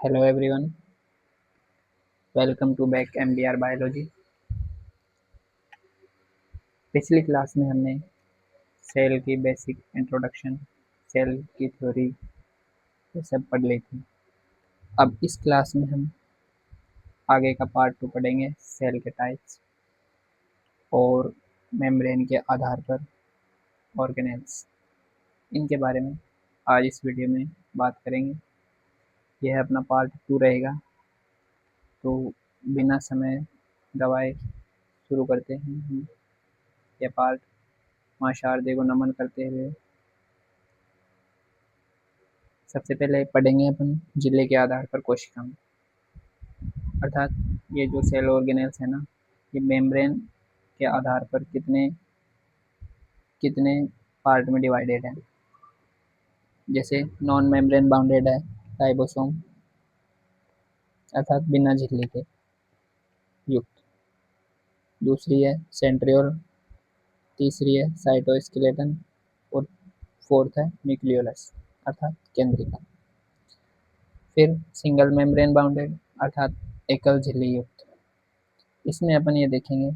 Hello everyone, welcome to back MBR biology. पिछली class में हमने सेल की बेसिक इंट्रोडक्शन, सेल की थ्योरी ये सब पढ़ ली थी। अब इस क्लास में हम आगे का पार्ट 2 पढ़ेंगे, सेल के टाइप्स और मेम्ब्रेन के आधार पर ऑर्गेनेल्स। इनके बारे में आज इस वीडियो में बात करेंगे। यह अपना पार्ट 2 रहेगा, तो बिना समय गवाए शुरू करते हैं हम यह पार्ट। माँ शारदे को नमन करते हुए सबसे पहले पढ़ेंगे अपन जिले के आधार पर कोशिकाएं, अर्थात ये जो सेल ऑर्गेनेल्स है ना, ये मेम्ब्रेन के आधार पर कितने कितने पार्ट में डिवाइडेड है। जैसे नॉन मेम्ब्रेन बाउंडेड है राइबोसोम, अर्थात बिना झिल्ली के युक्त। दूसरी है सेंट्रियोल, तीसरी है साइटोस्केलेटन और फोर्थ है न्यूक्लियोलस अर्थात केंद्रिका। फिर सिंगल मेम्ब्रेन बाउंडेड अर्थात एकल झिल्ली युक्त। इसमें अपन ये देखेंगे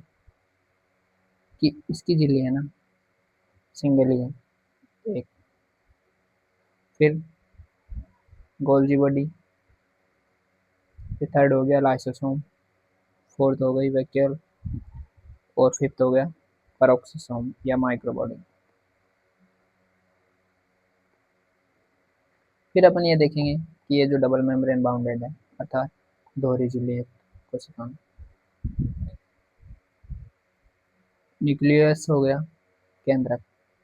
कि इसकी झिल्ली है ना सिंगल ही है एक। फिर गोल्जी बॉडी, फिर थर्ड हो गया लाइसोसोम, फोर्थ हो गई वैक्यूल और फिफ्थ हो गया पेरोक्सोसोम या माइक्रोबॉडी। फिर अपन ये देखेंगे कि ये जो डबल मेम्ब्रेन बाउंडेड है अर्थात दोहरी झिल्ली कोशिकाएं। न्यूक्लियस हो गया केंद्रक,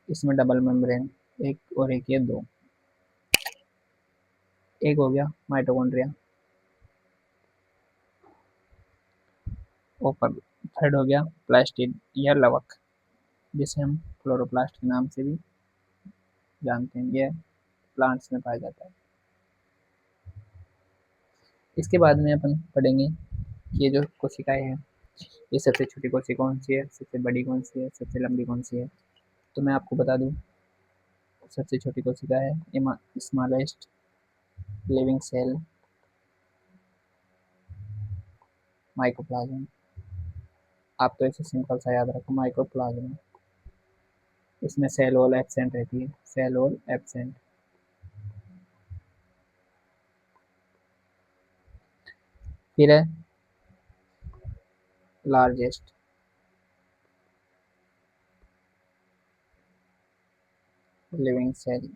इसमें डबल मेम्ब्रेन एक और एक, ये दो। एक हो गया माइटोकॉन्ड्रिया, और थर्ड हो गया प्लास्टिड या लवक, जिसे हम क्लोरोप्लास्ट के नाम से भी जानते हैं। यह प्लांट्स में पाया जाता है। इसके बाद में अपन पढ़ेंगे कि ये जो कोशिकाएं हैं, ये सबसे छोटी कोशिका कौन सी है, सबसे बड़ी कौन सी है, सबसे लंबी कौन सी है। तो मैं आपको बता दूं, सबसे छोटी कोशिका है स्मॉलेस्ट लिविंग सेल माइकोप्लाज्म। आप तो इसे सिंपल सा याद रखो, माइकोप्लाज्म। इसमें सेल वॉल एब्सेंट रहती है, सेल वॉल एब्सेंट। फिर है largest living cell,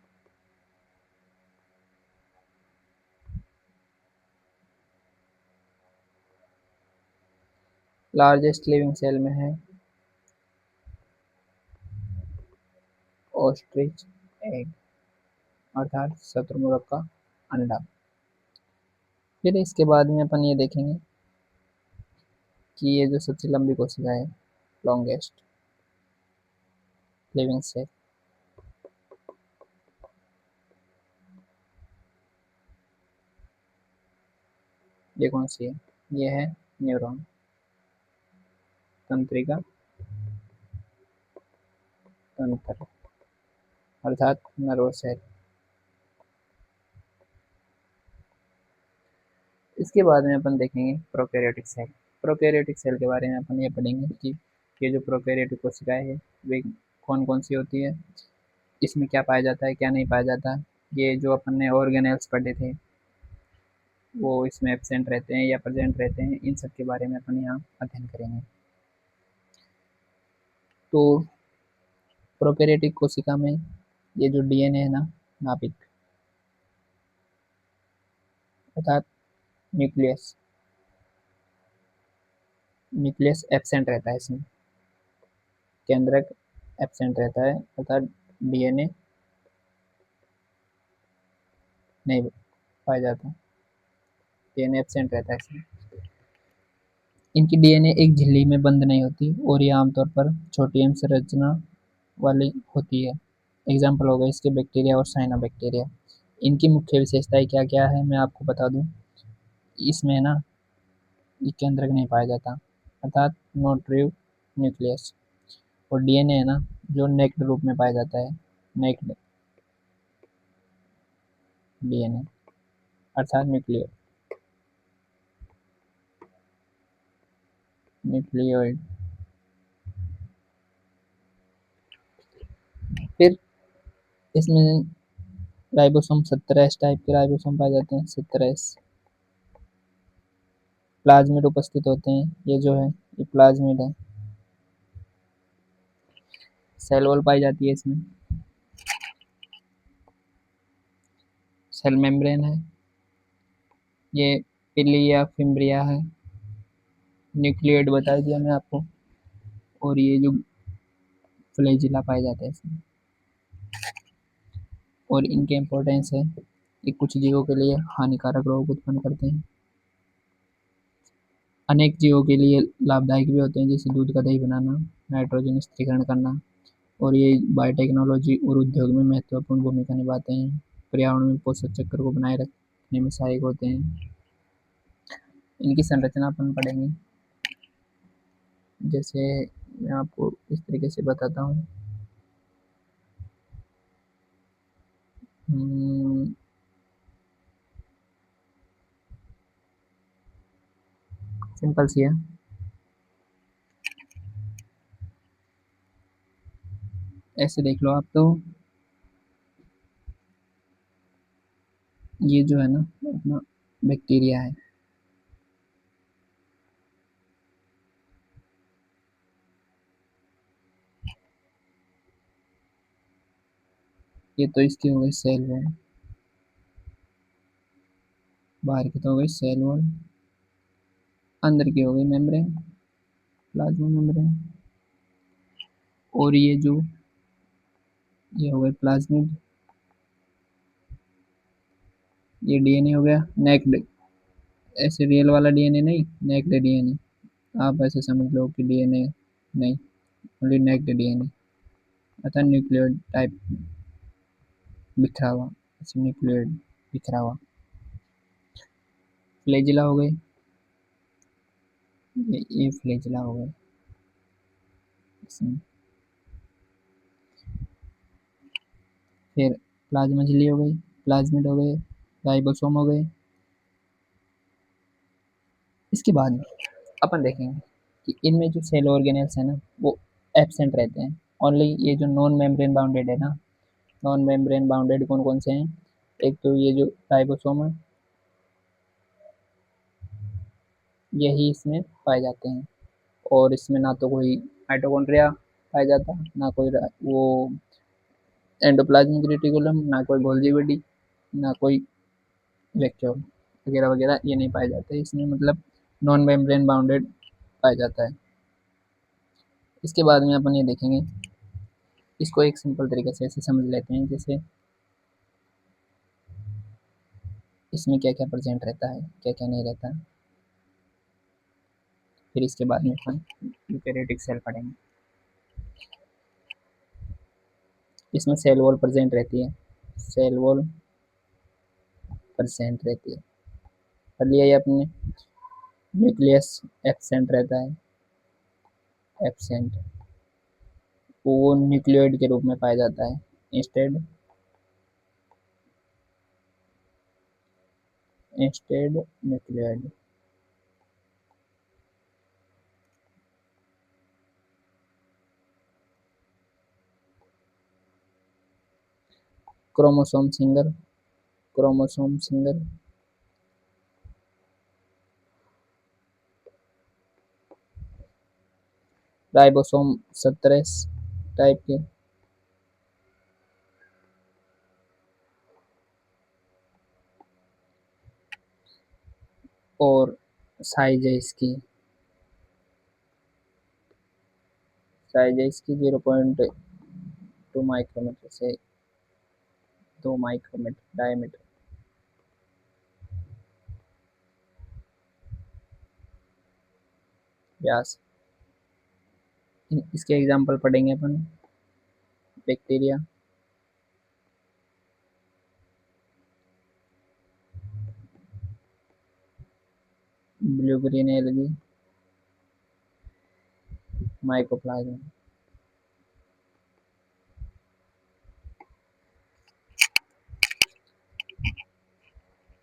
largest living cell में है ऑस्ट्रिच एग अर्थात शत्रुमुर्ग का अंडा। फिर इसके बाद में अपन ये देखेंगे कि ये जो सबसे लंबी कोशिका है, लॉन्गेस्ट लिविंग सेल, ये कौन सी है, ये है न्यूरॉन तंत्रिका तंत्र अर्थात नर्व सेल। इसके बाद में अपन देखेंगे प्रोकैरियोटिक सेल। प्रोकैरियोटिक सेल के बारे में अपन ये पढ़ेंगे कि ये जो प्रोकैरियोटिक कोशिकाएं है वे कौन कौन सी होती है, इसमें क्या पाया जाता है, क्या नहीं पाया जाता। ये जो अपन ने ऑर्गेनेल्स पढ़े थे वो इसमें एब्सेंट रहते हैं या प्रेजेंट रहते हैं, इन सब के बारे में अपन यहाँ अध्ययन करेंगे। तो प्रोकैरियोटिक कोशिका में ये जो डीएनए है ना, नाभिक अर्थात न्यूक्लियस, न्यूक्लियस एब्सेंट रहता है इसमें, केंद्रक एब्सेंट रहता है अर्थात डीएनए नहीं पाया जाता, डीएनए एब्सेंट रहता है इसमें। इनकी डीएनए एक झिल्ली में बंद नहीं होती और ये आमतौर पर छोटी एम संरचना वाली होती है। एग्जाम्पल हो गए इसके बैक्टीरिया और साइनोबैक्टीरिया। इनकी मुख्य विशेषताएं क्या क्या है मैं आपको बता दूं। इसमें ना ये केंद्रक नहीं पाया जाता अर्थात नो ट्रू न्यूक्लियस, और डीएनए है ना जो नेक्ड रूप में पाया जाता है, नेक्ड डीएनए अर्थात न्यूक्लियर। न्यूक्लियोइड। फिर इसमें राइबोसोम 17 टाइप के राइबोसोम पाए जाते हैं। 17 प्लाज्मिड उपस्थित होते हैं। ये जो है ये प्लाज्मिड है। सेल वॉल पाई जाती है इसमें। सेल मेम्ब्रेन है। ये पिली या फिम्ब्रिया है। न्यूक्लियोइड बता दिया मैं आपको। और ये जो फ्लैजिला पाए जाते हैं इसमें। और इनके इम्पोर्टेंस है कि कुछ जीवों के लिए हानिकारक रोग उत्पन्न करते हैं, अनेक जीवों के लिए लाभदायक भी होते हैं, जैसे दूध का दही बनाना, नाइट्रोजन स्थिरीकरण करना। और ये बायोटेक्नोलॉजी और उद्योग में महत्वपूर्ण भूमिका निभाते हैं। पर्यावरण में पोषक चक्र को बनाए रखने में सहायक होते हैं। इनकी संरचना अपन पढ़ेंगे। जैसे मैं आपको इस तरीके से बताता हूँ। सिंपल सी है। ऐसे देख लो आप तो ये जो है ना अपना बैक्टीरिया है। ये तो इसकी हो गई सेल वॉल। बाहर की तो हो गई सेल वॉल। अंदर की हो गई मेम्ब्रेन, प्लाज्मा मेम्ब्रेन। और ये हो गए प्लाज्मिड। ये डीएनए हो गया नेक्ड। ऐसे रियल वाला डीएनए नहीं, नेक्ड डीएनए। आप ऐसे समझ लो कि डीएनए नहीं, ओनली नेक्ड डीएनए अर्थात न्यूक्लियोइड टाइप बिखरा हुआ। ऐसे न्यूक्लियोइड बिखरा हुआ। फ्लैजिला हो गई। ये फ्लैजिला हो गए इसमें। फिर प्लाज्मा झिल्ली हो गई, प्लाज्मिड हो गए, राइबोसोम हो गए। इसके बाद में अपन देखेंगे कि इनमें जो सेल ऑर्गेनेल्स है ना वो एब्सेंट रहते हैं। ओनली ये जो नॉन मेम्ब्रेन बाउंडेड है ना, नॉन मेम्ब्रेन बाउंडेड कौन कौन से हैं? एक तो ये जो राइबोसोम है, यही इसमें पाए जाते हैं। और इसमें ना तो कोई माइटोकॉन्ड्रिया पाया जाता, ना कोई वो एंडोप्लाज्मिक रेटिकुलम, ना कोई गोल्गी बॉडी, ना कोई वैक्यूल वगैरह वगैरह, ये नहीं पाए जाते इसमें। मतलब नॉन मेम्ब्रेन बाउंडेड पाया जाता है। इसके बाद में अपन ये देखेंगे, इसको एक सिंपल तरीके से ऐसे समझ लेते हैं, जैसे इसमें क्या क्या प्रेजेंट रहता है, क्या क्या नहीं रहता। फिर इसके बाद में अपन यूकेरियोटिक सेल पढ़ेंगे। इसमें सेल वॉल प्रेजेंट रहती है। सेल वॉल प्रेजेंट रहती है। पढ़ लिया ये अपने। न्यूक्लियस एब्सेंट रहता है। एब्सेंट वो न्यूक्लियोइड के रूप में पाया जाता है। Instead instead nucleoid. Chromosome single, chromosome single. Ribosome 17 type के। और साइज है इसकी, साइज है इसकी 0.2 माइक्रोमीटर से 2 माइक्रोमीटर डायमीटर व्यास। इसके एग्जाम्पल पढ़ेंगे अपन। Bacteria, blue green algae, mycoplasma.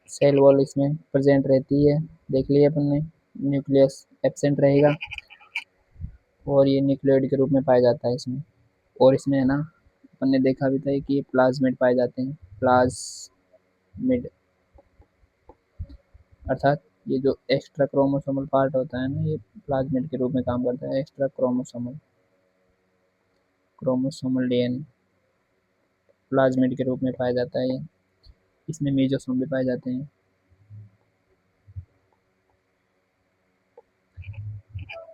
Cell wall इसमें प्रेजेंट रहती है, देख लिया अपन ने। न्यूक्लियस एब्सेंट रहेगा। और ये न्यूक्लियोइड के रूप में पाया जाता है इसमें। और इसमें है ना, अपन ने देखा भी था कि ये प्लाज्मिड पाए जाते हैं, प्लाज्मिड, अर्थात ये जो एक्स्ट्रा क्रोमोसोमल पार्ट होता है ना, ये प्लाज्मिड के रूप में काम करता है। Extra chromosomal chromosomal DNA plasmid के रूप में पाया जाता है ये। इसमें मेजोसोम भी पाए जाते हैं।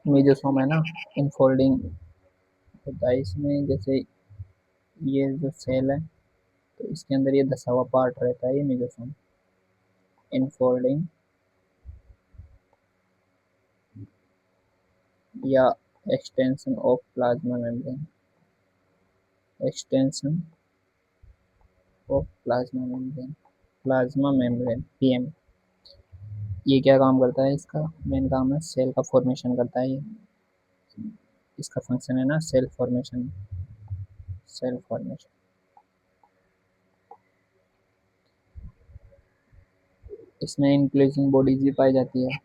मेजोसोम है ना, इनफोल्डिंग होता है इसमें। जैसे ये जो सेल है, तो इसके अंदर ये धसा हुआ पार्ट रहता है, ये मेजोसोम। इनफोल्डिंग या extension of plasma membrane, extension of plasma membrane, plasma membrane PM. ये क्या काम करता है, इसका मेन काम है सेल का फॉर्मेशन करता है ये। इसका फंक्शन है ना सेल फॉर्मेशन, सेल फॉर्मेशन। इसमें इंक्लूजन बॉडीज भी पाई जाती है,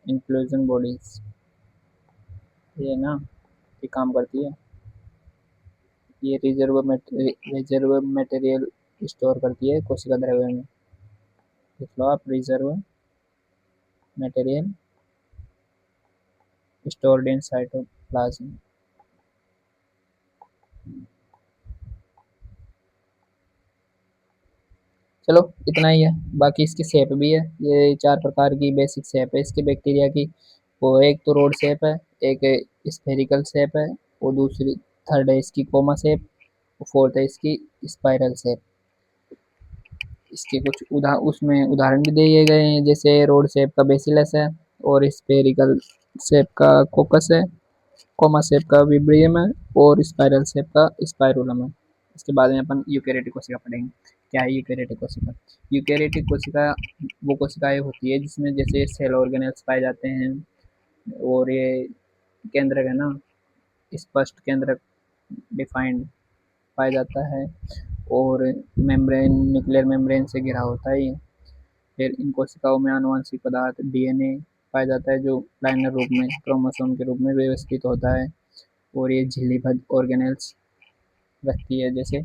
इंक्लूजन बॉडीज, ये ना, ये काम करती है। ये रिजर्व मटेरियल स्टोर करती है कोशिका द्रव्य में। लिख लो आप, reserve material stored in cytoplasm. चलो इतना ही है। बाकी इसकी शेप भी है, ये 4 प्रकार की बेसिक शेप है इसके बैक्टीरिया की। वो एक तो रोड शेप है, एक स्फेरिकल शेप है, और दूसरी थर्ड है इसकी कोमा शेप, फोर्थ है इसकी स्पाइरल शेप। इसके कुछ उसमें उदाहरण भी दिए गए हैं, जैसे रोड शेप का बेसिलस है, और स्फेरिकल शेप का कोकस है, कोमा शेप का विब्रियम है, और स्पाइरल शेप का स्पाइरुलम है। इसके बाद में अपन यूकेरियोटिक कोशिका पढ़ेंगे। क्या है यूकेरियोटिक कोशिका? यूकेरियोटिक कोशिका वो कोशिकाएं होती है जिसमें जैसे सेल ऑर्गेनेल्स पाए जाते हैं, और ये केंद्रक है ना, स्पष्ट केंद्रक डिफाइंड पाया जाता है, और मेम्ब्रेन, न्यूक्लियर मेम्ब्रेन से घिरा होता है ये। फिर इन कोशिकाओं में आनुवंशिक पदार्थ डीएनए पाया जाता है, जो लाइनर रूप में क्रोमोसोम के रूप में व्यवस्थित होता है। और ये झिल्लीबद्ध ऑर्गेनेल्स रखती है, जैसे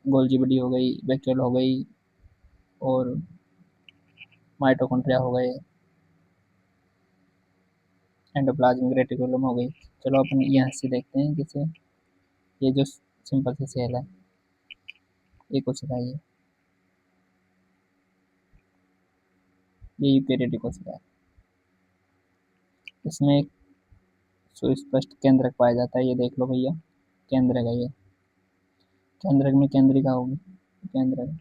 गोल्जी बॉडी हो गई, वैक्यूल हो गई, और माइटोकॉन्ड्रिया हो गए, एंडोप्लाज्मिक रेटिकुलम हो गई। चलो अपन यहाँ से देखते हैं जैसे ये जो सिंपल सी सेल है, ये कोशिका है, ये यूकेरियोटिक कोशिका है। इसमें एक सुस्पष्ट केंद्रक पाया जाता है, ये देख लो भैया, केंद्रक है ये। केंद्रक में केंद्रिका होगी, केंद्रक।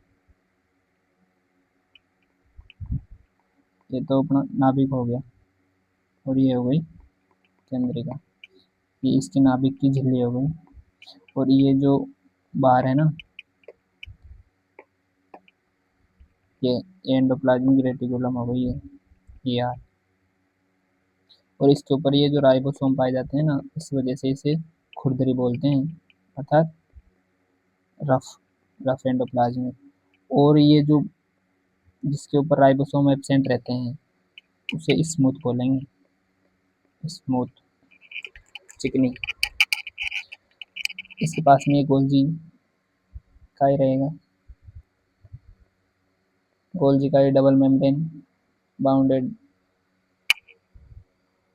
ये तो अपना नाभिक हो गया, और ये हो गई केंद्रिका। ये इसकी नाभिक की झिल्ली हो गई। और ये जो बाहर है ना, ये एंडोप्लाज्मिक रेटिकुलम हो गई, ये यार। और इसके ऊपर ये जो राइबोसोम पाए जाते हैं ना, इस वजह से इसे खुरदरी बोलते हैं, अर्थात रफ, रफ एंडोप्लाज्मिक। और ये जो जिसके ऊपर राइबोसोम एब्सेंट रहते हैं, उसे स्मूथ बोलेंगे, स्मूथ, चिकनी। इसके पास में एक गोल्जी का ही रहेगा, गोल्जी का डबल मेम्ब्रेन बाउंडेड,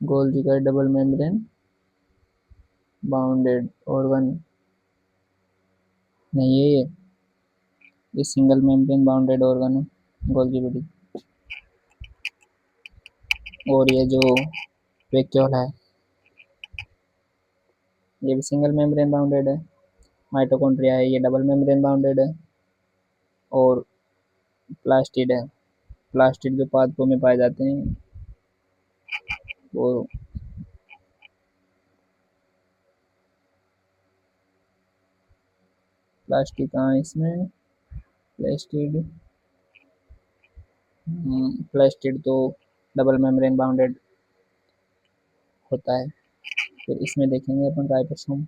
गोल्जी का डबल मेम्ब्रेन बाउंडेड ऑर्गन नहीं है ये सिंगल मेम्ब्रेन बाउंडेड ऑर्गन है, गोल्गी बॉडी। और ये जो वैक्यूल है, ये भी सिंगल मेम्ब्रेन बाउंडेड है। माइटोकॉन्ड्रिया है, ये डबल मेम्ब्रेन बाउंडेड है। और प्लास्टिड है, प्लास्टिड जो पादपों में पाए जाते हैं, वो प्लास्टिक कहाँ है इसमें, प्लास्टिड, प्लास्टिड तो डबल मेम्ब्रेन बाउंडेड होता है। फिर इसमें देखेंगे अपन राइबोसोम,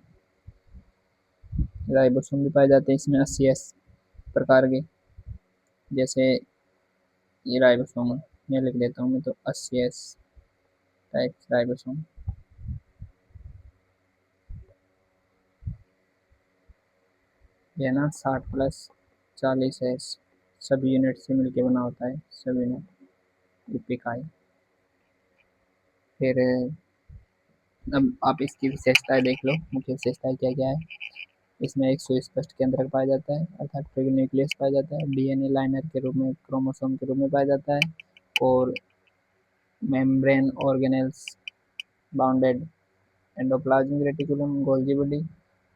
राइबोसोम भी पाए जाते हैं इसमें 80 प्रकार के। जैसे ये राइबोसोम है, ये लिख देता हूँ मैं, तो 80 टाइप्स राइबोसोम। ये ना 60+40 है, सभी यूनिट से मिलके बना होता है, सभी यूनिट इकाई। फिर अब आप इसकी विशेषताएं देख लो, मुख्य विशेषताएं क्या क्या है। इसमें एक सुस्पष्ट केंद्रक पाया जाता है, अर्थात न्यूक्लियस पाया जाता है, डीएनए लाइनर के रूप में, क्रोमोसोम के रूप में पाया जाता है, और membrane organelles, bounded endoplasmic reticulum, Golgi body,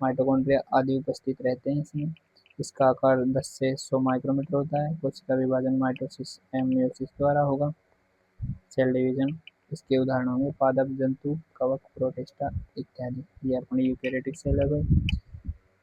mitochondria आदि उपस्थित रहते हैं इसमें। इसका आकार 10 से 100 माइक्रोमीटर होता है। कोशिका विभाजन माइटोसिस एवं मेयोसिस द्वारा होगा। सेल डिवीजन, इसके उदाहरण होंगे पादप जंतु, कवक, प्रोटिस्टा इत्यादि। ये अपनी यूकेरियोटिक सेल है।